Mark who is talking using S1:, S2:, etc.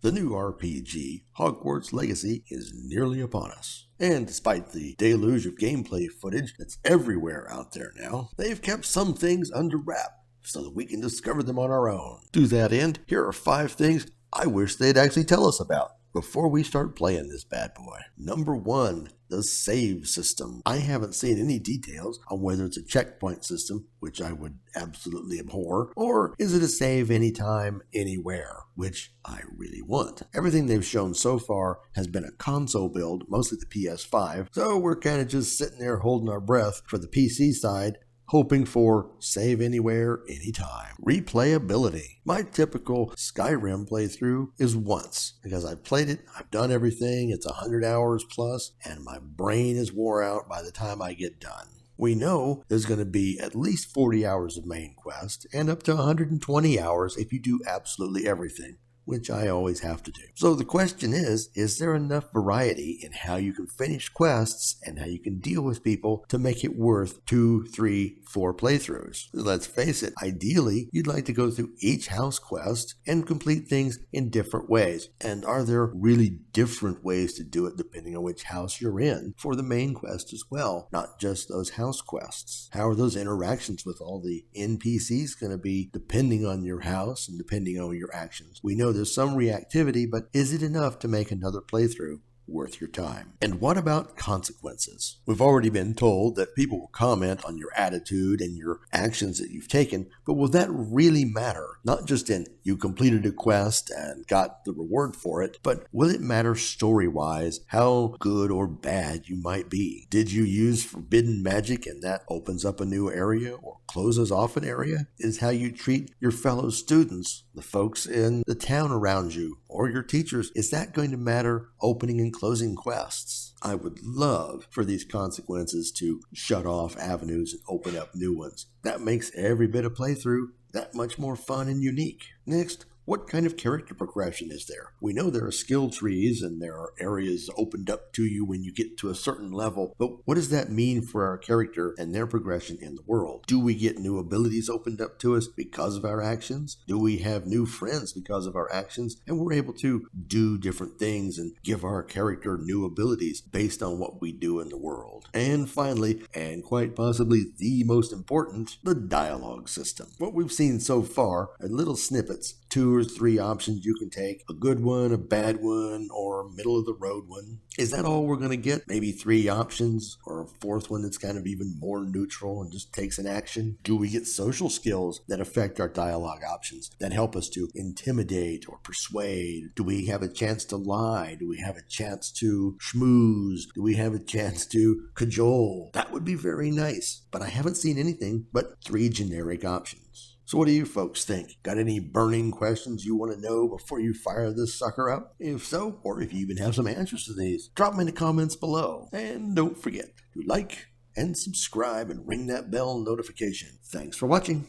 S1: The new RPG, Hogwarts Legacy, is nearly upon us. And despite the deluge of gameplay footage that's everywhere out there now, they've kept some things under wrap so that we can discover them on our own. To that end, here are 5 things I wish they'd actually tell us about before we start playing this bad boy. Number 1, the save system. I haven't seen any details on whether it's a checkpoint system, which I would absolutely abhor, or is it a save anytime, anywhere, which I really want. Everything they've shown so far has been a console build, mostly the PS5, so we're kind of just sitting there holding our breath for the PC side, hoping for save anywhere, anytime. Replayability. My typical Skyrim playthrough is once, because I've played it, I've done everything, it's 100 hours plus, and my brain is wore out by the time I get done. We know there's going to be at least 40 hours of main quest, and up to 120 hours if you do absolutely everything, which I always have to do. So the question is there enough variety in how you can finish quests and how you can deal with people to make it worth 2, 3, 4 playthroughs? Let's face it, ideally, you'd like to go through each house quest and complete things in different ways. And are there really different ways to do it depending on which house you're in for the main quest as well, not just those house quests? How are those interactions with all the NPCs going to be depending on your house and depending on your actions? We know there's some reactivity, but is it enough to make another playthrough worth your time? And what about consequences? We've already been told that people will comment on your attitude and your actions that you've taken, but will that really matter? Not just in you completed a quest and got the reward for it, but will it matter story-wise how good or bad you might be? Did you use forbidden magic and that opens up a new area or closes off an area? Is how you treat your fellow students, the folks in the town around you, or your teachers, is that going to matter opening and closing quests? I would love for these consequences to shut off avenues and open up new ones. That makes every bit of playthrough that much more fun and unique. Next, what kind of character progression is there? We know there are skill trees and there are areas opened up to you when you get to a certain level, but what does that mean for our character and their progression in the world? Do we get new abilities opened up to us because of our actions? Do we have new friends because of our actions? And we're able to do different things and give our character new abilities based on what we do in the world. And finally, and quite possibly the most important, the dialogue system. What we've seen so far are little snippets, 2 or 3 options you can take, a good one, a bad one, or a middle of the road one. Is that all we're going to get? Maybe 3 options or a 4th one that's kind of even more neutral and just takes an action? Do we get social skills that affect our dialogue options, that help us to intimidate or persuade? Do we have a chance to lie? Do we have a chance to schmooze? Do we have a chance to cajole? That would be very nice, but I haven't seen anything but 3 generic options. So what do you folks think? Got any burning questions you want to know before you fire this sucker up? If so, or if you even have some answers to these, drop them in the comments below. And don't forget to like and subscribe and ring that bell notification. Thanks for watching.